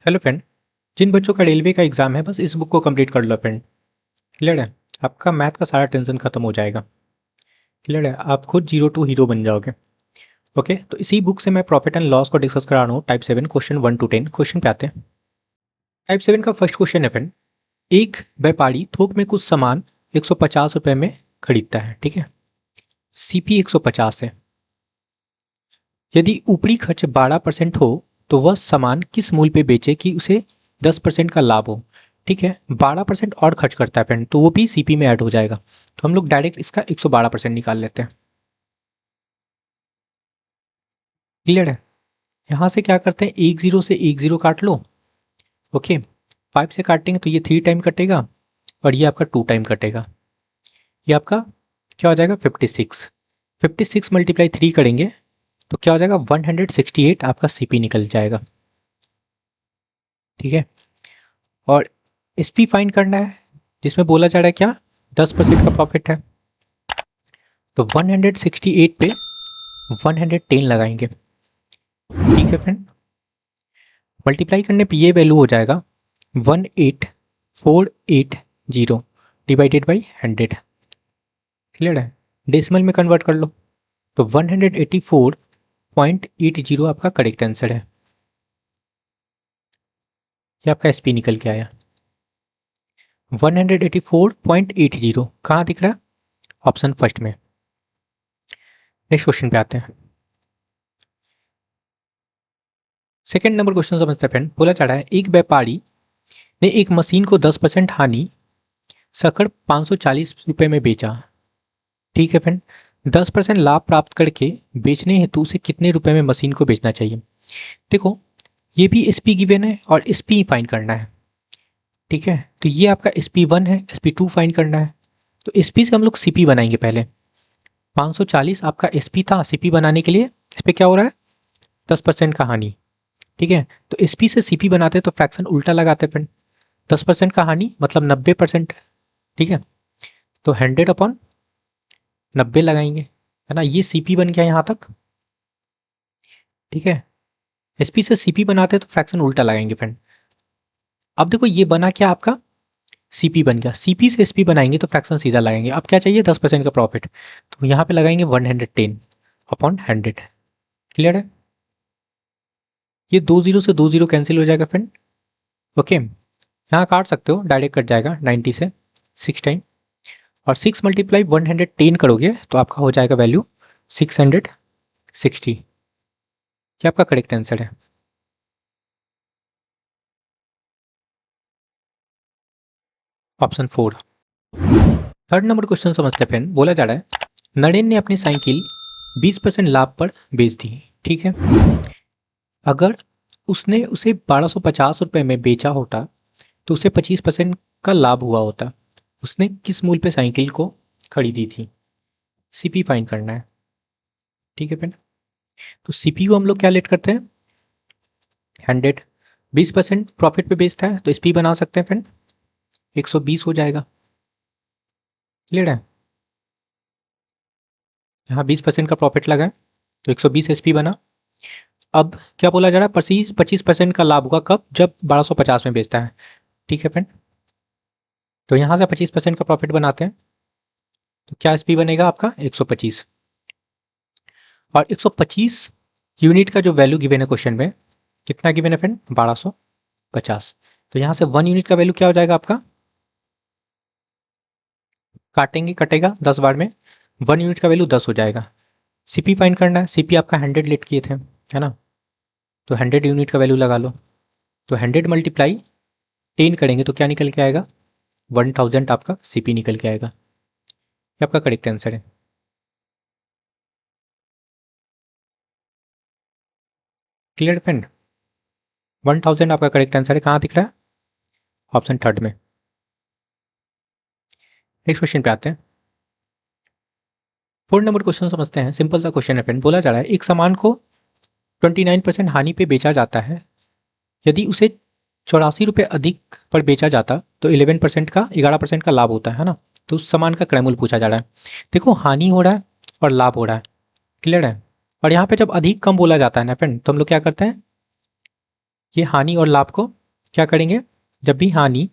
Hello friend. जिन बच्चों का railway का एग्जाम है बस इस बुक को कंप्लीट कर लो फ्रेंड। क्लियर है? आपका मैथ का सारा टेंशन खत्म हो जाएगा। क्लियर है? आप खुद 0 to हीरो बन जाओगे। ओके, तो इसी बुक से मैं प्रॉफिट एंड लॉस को डिस्कस करा रहा हूँ। टाइप 7 क्वेश्चन 1 to 10 क्वेश्चन पे आते हैं। टाइप 7 का फर्स्ट क्वेश्चन है फ्रेंड। एक व्यापारी थोक में कुछ सामान 150 रुपये में खरीदता है। ठीक है, सीपी 150 है। यदि ऊपरी खर्च 12% हो तो वह सामान किस मूल्य पे बेचे कि उसे 10% का लाभ हो। ठीक है, 12% और खर्च करता है फ्रेंड, तो वो भी सीपी में ऐड हो जाएगा। तो हम लोग डायरेक्ट इसका 112% निकाल लेते हैं। क्लियर है? यहाँ से क्या करते हैं, एक जीरो से एक जीरो काट लो। ओके, 5 से काटेंगे तो ये 3 टाइम कटेगा और ये आपका 2 टाइम कटेगा। ये आपका क्या हो जाएगा, 56। 56 मल्टीप्लाई 3 करेंगे तो क्या हो जाएगा, 168 आपका सीपी निकल जाएगा। ठीक है, और एसपी फाइंड करना है जिसमें बोला जा रहा है क्या, 10% का प्रॉफिट है। तो 168 पे 110 लगाएंगे। ठीक है फ्रेंड, मल्टीप्लाई करने पे ये वैल्यू हो जाएगा 18480 डिवाइडेड बाई 100। क्लियर है? डेसिमल में कन्वर्ट कर लो तो 184.80 आपका करेक्ट आंसर है। ये आपका एसपी निकल के आया 184.80। कहाँ दिख रहा है? ऑप्शन फर्स्ट में। नेक्स्ट क्वेश्चन पे आते हैं। सेकेंड नंबर क्वेश्चन समझते हैं फ्रेंड। बोला जा रहा है एक व्यापारी ने एक मशीन को 10% हानि सकर 540 रुपये में बेचा। ठीक है फ्रेंड, 10% लाभ प्राप्त करके बेचने हेतु उसे कितने रुपए में मशीन को बेचना चाहिए। देखो, ये भी एसपी गिवन है और एसपी फाइंड करना है। ठीक है, तो ये आपका SP1 है, SP2 फाइंड करना है। तो एसपी से हम लोग सीपी बनाएंगे पहले। 540 आपका एसपी था, सीपी बनाने के लिए इस पर क्या हो रहा है, 10% का हानि। ठीक है, तो एसपी से सीपी बनाते तो फ्रैक्शन उल्टा लगाते फ्रेंड। 10% का हानि मतलब 90%। ठीक है, तो 100/90 लगाएंगे, है ना। ये सीपी बन गया यहाँ तक। ठीक है, एसपी से सीपी बनाते तो फ्रैक्शन उल्टा लगाएंगे फ्रेंड। अब देखो ये बना क्या आपका, सीपी बन गया। सीपी से एसपी बनाएंगे तो फ्रैक्शन सीधा लगाएंगे। अब क्या चाहिए, 10% का प्रॉफिट, तो यहाँ पे लगाएंगे 110/100। क्लियर है? ये 2 जीरो से 2 जीरो कैंसिल हो जाएगा फ्रेंड। ओके, यहाँ काट सकते हो, डायरेक्ट कट जाएगा 90 से 6 टाइम। और 6 मल्टीप्लाई 110 करोगे तो आपका हो जाएगा वैल्यू 660। ये आपका करेक्ट आंसर है। ऑप्शन 4। थर्ड नंबर क्वेश्चन समझते हैं फ्रेंड। बोला जा रहा है नरेन ने अपनी साइकिल 20% लाभ पर बेच दी। ठीक है, अगर उसने उसे 1250 रुपये में बेचा होता तो उसे 25% का लाभ हुआ होता। उसने किस मूल्य पे साइकिल को खरीदी थी। सीपी फाइंड करना है। ठीक है फ्रेंड, तो सीपी को हम लोग क्या लेट करते हैं, 100। 20% प्रॉफिट पे बेचता है तो एसपी बना सकते हैं फ्रेंड, 120 हो जाएगा। क्लियर है? यहाँ 20% का प्रॉफिट लगा है तो 120 एसपी बना। अब क्या बोला जा रहा है, 25% का लाभ होगा कब, जब 1250 में बेचता है। ठीक है फ्रेंड, तो यहाँ से 25% का प्रॉफिट बनाते हैं तो क्या एसपी बनेगा आपका 125। और 125 यूनिट का जो वैल्यू गिवन है क्वेश्चन में, कितना गिवन है फ्रेंड, 1250। तो यहाँ से 1 यूनिट का वैल्यू क्या हो जाएगा आपका, काटेंगे कटेगा 10 बार में, 1 यूनिट का वैल्यू 10 हो जाएगा। सीपी फाइंड करना है, सीपी आपका 100 लेट किए थे, है ना। तो 100 यूनिट का वैल्यू लगा लो। तो 100 मल्टीप्लाई 10 करेंगे तो क्या निकल के आएगा, 1000 आपका सीपी निकल के आएगा। ये आपका करेक्ट आंसर है। क्लियर फ्रेंड, 1000 आपका करेक्ट आंसर है। कहाँ दिख रहा है, ऑप्शन थर्ड में। नेक्स्ट क्वेश्चन पे आते हैं। 4 नंबर क्वेश्चन समझते हैं। सिंपल सा क्वेश्चन है फ्रेंड। बोला जा रहा है एक सामान को 29% हानि पे बेचा जाता है। यदि उसे 84 रुपये अधिक पर बेचा जाता तो 11% का 11% का लाभ होता है ना। तो उस सामान का क्रय मूल्य पूछा जा रहा है। देखो, हानि हो रहा है और लाभ हो रहा है। क्लियर है? और यहाँ पे जब अधिक कम बोला जाता है ना फ्रेंड, तो हम लोग क्या करते हैं, ये हानि और लाभ को क्या करेंगे, जब भी हानि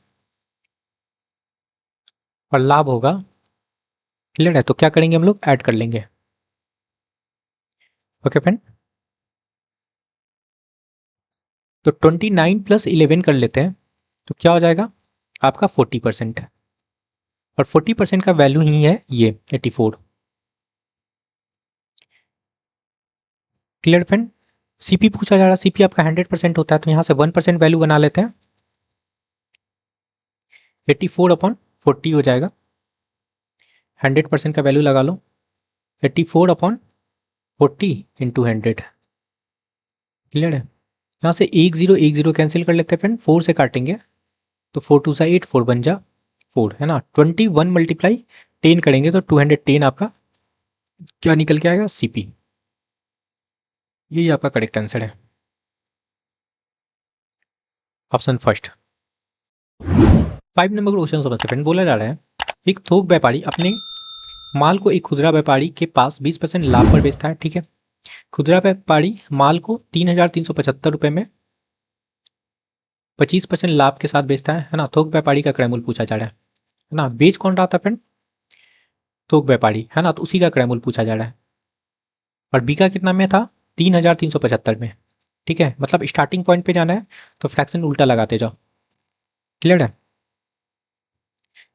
और लाभ होगा, क्लियर है, तो क्या करेंगे हम लोग, ऐड कर लेंगे। ओके फ्रेंड, तो 29 प्लस 11 कर लेते हैं, तो क्या हो जाएगा आपका 40%, और 40% का वैल्यू ही है ये 84। क्लियर फ्रेंड, सीपी पूछा जा रहा है, सीपी आपका 100% होता है, तो यहाँ से 1% वैल्यू बना लेते हैं, 84/40 हो जाएगा। 100% का वैल्यू लगा लो, 84/40 इंटू 100। क्लियर है, यहाँ से 1 0 कैंसिल कर लेते हैं फ्रेंड, 4 से काटेंगे तो 4 2 सा 8, 4 बन जा 4, है ना। 21 मल्टीप्लाई 10 करेंगे तो 210 आपका क्या निकल के आएगा, सीपी। यही आपका करेक्ट आंसर है, ऑप्शन फर्स्ट। 5 नंबर क्वेश्चन समझते फ्रेंड, बोला जा रहा है एक थोक व्यापारी अपने माल को एक खुदरा व्यापारी के पास 20% लाभ पर बेचता है, ठीक है। खुदरा व्यापारी माल को 3,375 रुपये में 25% लाभ के साथ बेचता है ना। थोक व्यापारी का क्रय मूल्य पूछा जा रहा है ना। बेच कौन रहा था फ्रेंड, थोक व्यापारी, है ना, तो उसी का क्रय मूल्य पूछा जा रहा है। और बिका कितना में था, 3,375 में, ठीक है। मतलब स्टार्टिंग पॉइंट पे जाना है तो फ्रैक्शन उल्टा लगाते जाओ। क्लियर है,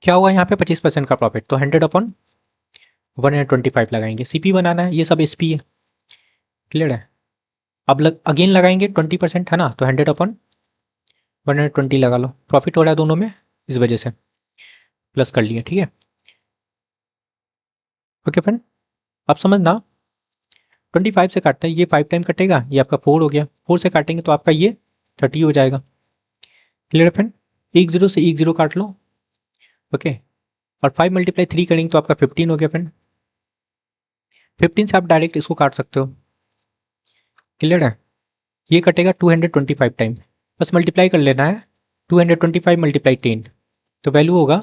क्या होगा यहाँ पे 25% का प्रॉफिट, तो 100/125 लगाएंगे। सीपी बनाना है, ये सब एसपी है। क्लियर है, अब अगेन लगाएंगे 20%, है ना, तो 100/120 लगा लो। प्रॉफिट हो रहा है दोनों में, इस वजह से प्लस कर लिए, ठीक है। ओके फ्रेंड, अब समझना 25 से काटते हैं, ये 5 टाइम कटेगा, ये आपका 4 हो गया, 4 से काटेंगे तो आपका ये 30 हो जाएगा। क्लियर है फ्रेंड, 1 0 से 1 0 काट लो, ओके। और 5 × 3 करेंगे तो आपका 15 हो गया फ्रेंड। 15 से आप डायरेक्ट इसको काट सकते हो। क्लियर है, ये कटेगा 225 टाइम, बस मल्टीप्लाई कर लेना है, 225 × 10, तो वैल्यू होगा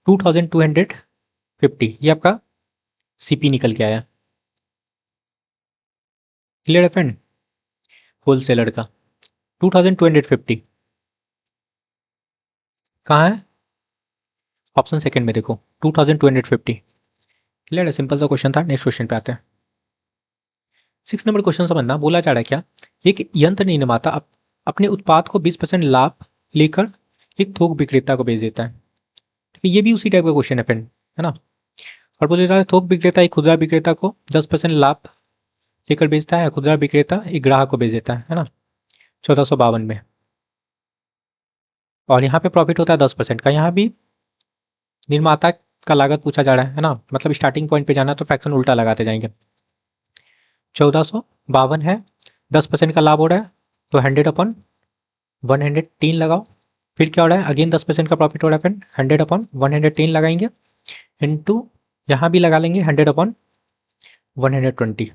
2250। ये आपका सीपी निकल के आया। क्लियर है फ्रेंड, होलसेलर का 2250 कहाँ है, ऑप्शन सेकंड में देखो, 2250। क्लियर है, सिंपल सा क्वेश्चन था। नेक्स्ट क्वेश्चन पे आते हैं। 6 नंबर क्वेश्चन समझना, बोला जा रहा है क्या, एक यंत्र निर्माता अपने उत्पाद को 20% लाभ लेकर एक थोक विक्रेता को बेच देता है। ठीक है, ये भी उसी टाइप का क्वेश्चन है फ्रेंड, है ना। और बोले जा रहा है थोक विक्रेता एक खुदरा विक्रेता को 10% लाभ लेकर बेचता है, खुदरा विक्रेता एक ग्राहक को बेच देता है ना, 1452 में। और यहाँ पे प्रॉफिट होता है 10% का। यहाँ भी निर्माता का लागत पूछा जा रहा है ना, मतलब स्टार्टिंग पॉइंट पे जाना तो फ्रैक्शन उल्टा लगाते जाएंगे। 1452 है, 10% का लाभ हो रहा है, तो 100/110 लगाओ। फिर क्या हो रहा है, अगेन 10% का प्रॉफिट हो रहा है फ्रेंड, 100/110 लगाएंगे, इनटू यहाँ भी लगा लेंगे 100/120।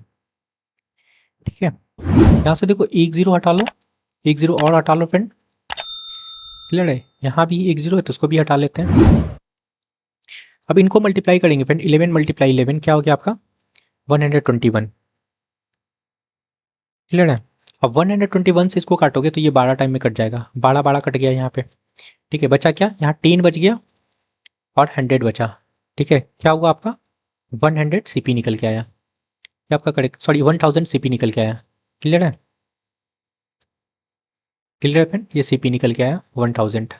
ठीक है, यहाँ से देखो 1 0 हटा लो, 1 0 और हटा लो फ्रेंड। क्लियर है, यहाँ भी 1 0 है तो उसको भी हटा लेते हैं। अब इनको मल्टीप्लाई करेंगे फ्रेंड, 11 × 11 क्या हो गया आपका, 121। क्लियर है, अब 121 से इसको काटोगे तो ये 12 टाइम में कट जाएगा, 12 12 कट गया यहाँ पे। ठीक है, बचा क्या, यहाँ 10 बच गया और 100 बचा। ठीक है, क्या हुआ आपका 100 सीपी निकल के आया, ये आपका करेक्ट, सॉरी 1000 सीपी निकल के आया। क्लियर है, क्लियर है फ्रेंड, ये सीपी निकल के आया 1000,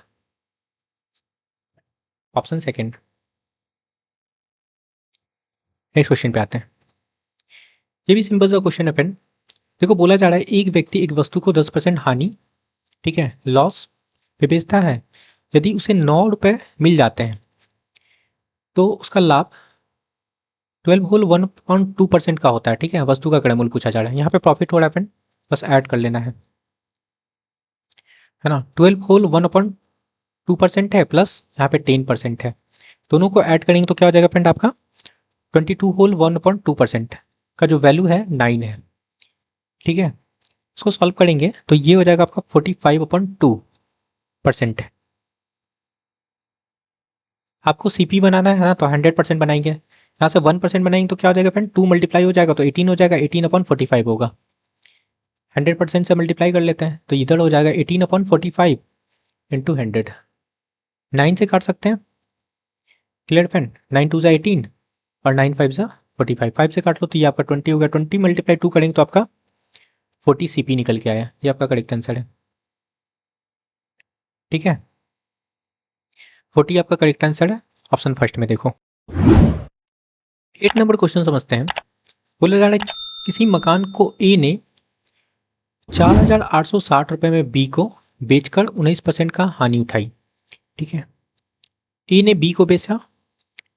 ऑप्शन सेकेंड। नेक्स्ट क्वेश्चन पे आते हैं। ये भी सिंपल सा क्वेश्चन है फ्रेंड। देखो बोला जा रहा है एक व्यक्ति एक वस्तु को 10% हानि, ठीक है, लॉस पे बेचता है। यदि उसे 9 रुपये मिल जाते हैं तो उसका लाभ 12 होल 1.2% का होता है। ठीक है, वस्तु का क्रय मूल्य पूछा जा रहा है, यहाँ पे प्रॉफिट हो रहा है फ्रेंड, बस ऐड कर लेना है ना। 12 होल 1.2% है, प्लस यहाँ पे 10% है, दोनों को ऐड करेंगे तो क्या हो जाएगा फ्रेंड आपका 22 होल 1.2% का जो वैल्यू है 9 है। ठीक है, इसको सॉल्व करेंगे तो ये हो जाएगा आपका 45/2%। आपको सीपी बनाना है ना, तो 100% बनाएंगे, यहाँ से 1% बनाएंगे तो क्या हो जाएगा फ्रेंड, 2 मल्टीप्लाई हो जाएगा तो 18 हो जाएगा, 18/45 होगा। 100% से मल्टीप्लाई कर लेते हैं तो इधर हो जाएगा 18/45, इंटू 100, 9 से काट सकते हैं। क्लियर फ्रेंड, 9 2 18 और 9 5 45, 5 से काट लो तो ये आपका 20 हो गया। 20 मल्टीप्लाई 2 करेंगे तो आपका 40 सीपी निकल के आया। ये आपका करेक्ट आंसर है। ठीक है, 40 आपका करेक्ट आंसर है, ऑप्शन फर्स्ट में देखो। 8 नंबर क्वेश्चन समझते हैं। बोला जा रहा है किसी मकान को ए ने 4,860 रुपये में बी को बेचकर 19% का हानि उठाई। ठीक है, ए ने बी को बेचा,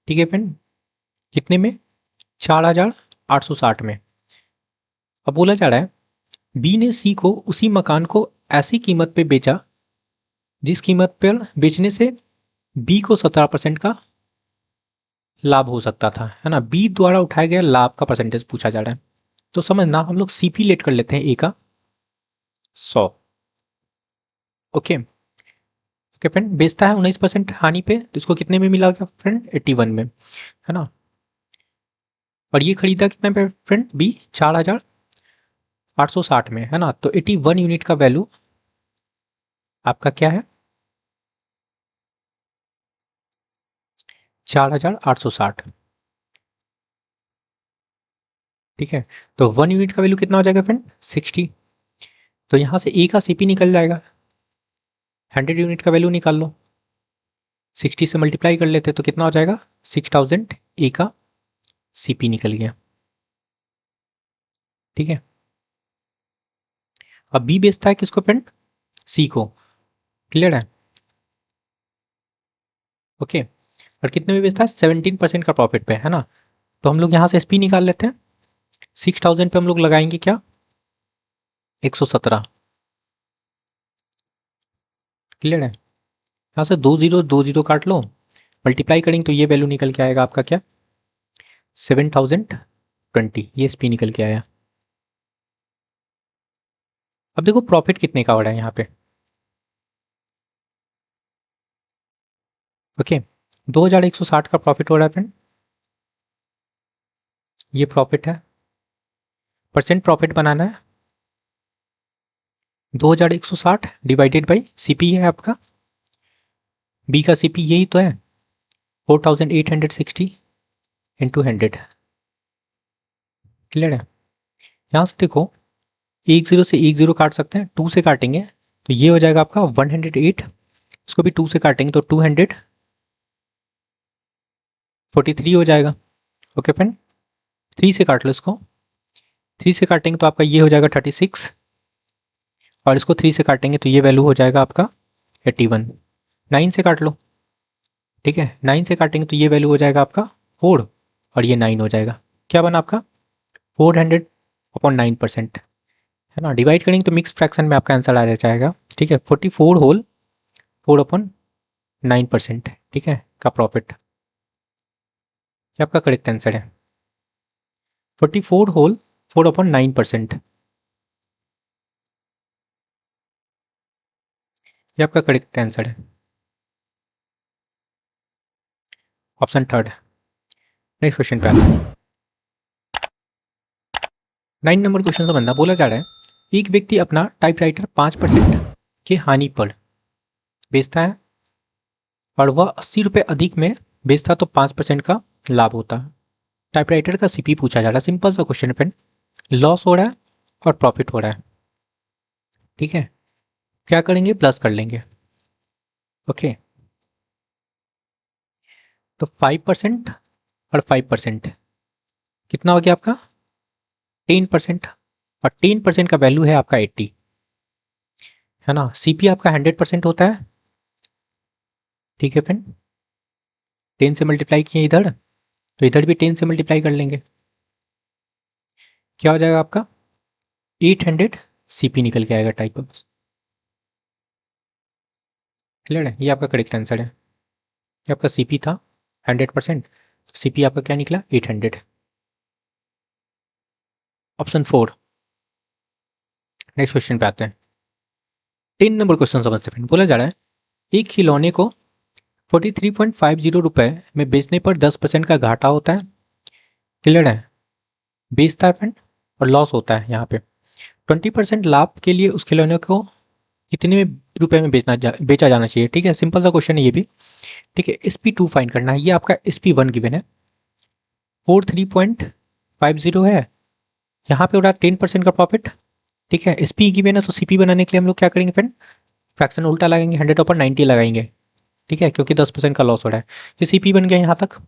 ठीक है फ्रेंड, कितने में? 4,860 में। अब बोला जा रहा है बी ने सी को उसी मकान को ऐसी कीमत पे बेचा जिस कीमत पर बेचने से बी को 17% का लाभ हो सकता था, है ना। बी द्वारा उठाया गया लाभ का परसेंटेज पूछा जा रहा है। तो समझना, हम लोग सीपी लेट कर लेते हैं ए का 100। ओके ओके फ्रेंड, बेचता है 19% हानि पे, तो इसको कितने में मिला गया फ्रेंड? 81 में, है ना। और ये खरीदा कितने पे फ्रेंड? बी 4,860 में, है ना। तो 81 यूनिट का वैल्यू आपका क्या है? 4,860। ठीक है, तो 1 यूनिट का वैल्यू कितना हो जाएगा फ्रेंड? 60। तो यहाँ से ए का सीपी निकल जाएगा, 100 यूनिट का वैल्यू निकाल लो, 60 से मल्टीप्लाई कर लेते तो कितना हो जाएगा? 6000 ए का सीपी निकल गया। ठीक है, अब बी बेचता है किसको फ्रेंड? सी को। क्लियर है? ओके, और कितने में बेचता है? 17% का प्रॉफिट पे, है ना। तो हम लोग यहाँ से एसपी निकाल लेते हैं। 6000 पे हम लोग लगाएंगे क्या? 117। क्लियर है? यहाँ से 2 0 काट लो, मल्टीप्लाई करेंगे तो ये वैल्यू निकल के आएगा आपका क्या? 7020। ये एसपी निकल के आया। अब देखो प्रॉफिट कितने का हो रहा है यहाँ पे। ओके, 2160 का प्रॉफिट हो रहा है फ्रेंड। ये प्रॉफिट है, परसेंट प्रॉफिट बनाना है। 2160 डिवाइडेड बाई सीपी है आपका, बी का सीपी यही तो है, 4860 इंटू 100। क्लियर है? यहाँ से देखो 10 से 10 काट सकते हैं, 2 से काटेंगे तो ये हो जाएगा आपका 108। इसको भी 2 से काटेंगे तो 243 हो जाएगा। ओके फ्रेंड, 3 से काट लो इसको, 3 से काटेंगे तो आपका ये हो जाएगा 36, और इसको 3 से काटेंगे तो ये वैल्यू हो जाएगा आपका 81। 9 से काट लो, ठीक है, 9 से काटेंगे तो ये वैल्यू हो जाएगा आपका 4, और ये 9 हो जाएगा। क्या बना आपका? 400/9%, है ना। डिवाइड करेंगे तो मिक्स फ्रैक्शन में आपका आंसर आ जाएगा। ठीक है, 44 होल 4/9%, ठीक है, का प्रॉफिट। ये आपका करेक्ट आंसर है, 44 होल 4/9%। ये आपका करेक्ट आंसर है, ऑप्शन थर्ड। नेक्स्ट क्वेश्चन पे आता है। 9 नंबर क्वेश्चन से बंदा बोला जा रहा है एक व्यक्ति अपना टाइपराइटर 5% के हानि पर बेचता है और वह 80 रुपये अधिक में बेचता तो 5% का लाभ होता है। टाइपराइटर का सीपी पूछा जा रहा है। सिंपल सा क्वेश्चन फ्रेंड, लॉस हो रहा है और प्रॉफिट हो रहा है। ठीक है, क्या करेंगे? प्लस कर लेंगे। ओके, तो 5% और 5% कितना हो गया आपका? 10%, और 10% का वैल्यू है आपका 80, है ना। सीपी आपका 100% होता है। ठीक है फ्रेंड, 10 से मल्टीप्लाई किए इधर, तो इधर भी 10 से मल्टीप्लाई कर लेंगे। क्या हो जाएगा आपका? 800 सीपी निकल के आएगा टाइप ऑफ। क्लियर है? ये आपका करेक्ट आंसर है। ये आपका सीपी था 100%, सीपी आपका क्या निकला? 800। ऑप्शन 4। नेक्स्ट क्वेश्चन पे आते हैं। 10 नंबर क्वेश्चन समझते हैं। बोला जा रहा है एक खिलौने को 43.50 रुपए में बेचने पर 10% का घाटा होता है। क्लियर है? बेचता है फ्रेंड और लॉस होता है। यहाँ पे 20% लाभ के लिए उस खिलौने को कितने रुपए में बेचा जाना चाहिए। ठीक है, सिंपल सा क्वेश्चन है ये भी। ठीक है, SP2 फाइंड करना है। ये आपका SP1 गिवन है, 43.50 है। यहाँ पे हो रहा है 10% का प्रॉफिट। ठीक है, SP गिवन है तो CP बनाने के लिए हम लोग क्या करेंगे फ्रेंड, फ्रैक्शन उल्टा लगाएंगे, 100/90 लगाएंगे। ठीक है, क्योंकि 10% का लॉस हो रहा है। ये CP बन गया यहाँ तक।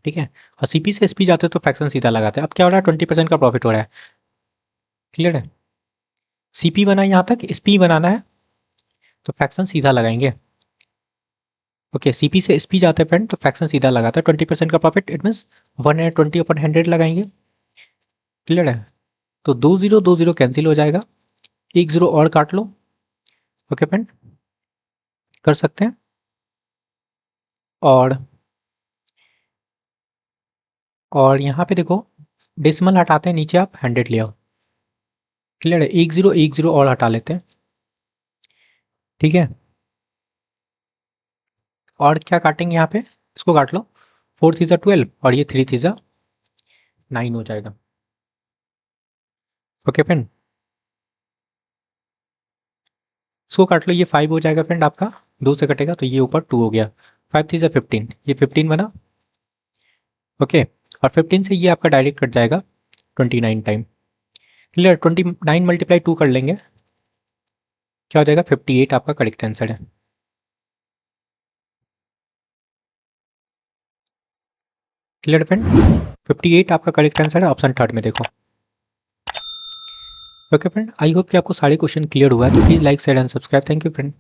ठीक है, और CP से SP जाते हैं तो फ्रैक्शन सीधा लगाते हैं। अब क्या हो रहा है, 20% का प्रॉफिट हो रहा है। क्लियर है, CP बना यहाँ तक, SP बनाना है तो फ्रैक्शन सीधा लगाएंगे। ओके, CP से SP जाते हैं फ्रेंड तो फ्रैक्शन सीधा लगाता है। 20% का प्रॉफिट, इट मीन्स 120/100 लगाएंगे। क्लियर है, तो 2 0 कैंसिल हो जाएगा, 1 0 और काट लो। ओके फ्रेंड, कर सकते हैं। और यहाँ पे देखो, डेसिमल हटाते हैं, नीचे आप 100 ले आओ। क्लियर है, 1 0 और हटा लेते हैं। ठीक है, और क्या काटेंगे यहाँ पे, इसको काट लो। 4 3 12 और ये 3 3 9 हो जाएगा। ओके फ्रेंड, इसको काट लो, ये 5 हो जाएगा फ्रेंड आपका, 2 से कटेगा तो ये ऊपर 2 हो गया। 5 3 15, ये 15 बना। ओके, और 15 से ये आपका डायरेक्ट कट जाएगा 29 टाइम। क्लियर, 29 मल्टीप्लाई 2 कर लेंगे, क्या हो जाएगा, 58 आपका करेक्ट आंसर है। क्लियर फ्रेंड, 58 आपका करेक्ट आंसर है, ऑप्शन थर्ड में देखो। ओके फ्रेंड, आई होप कि आपको सारे क्वेश्चन क्लियर हुआ है, तो please like share and subscribe. Thank you friend.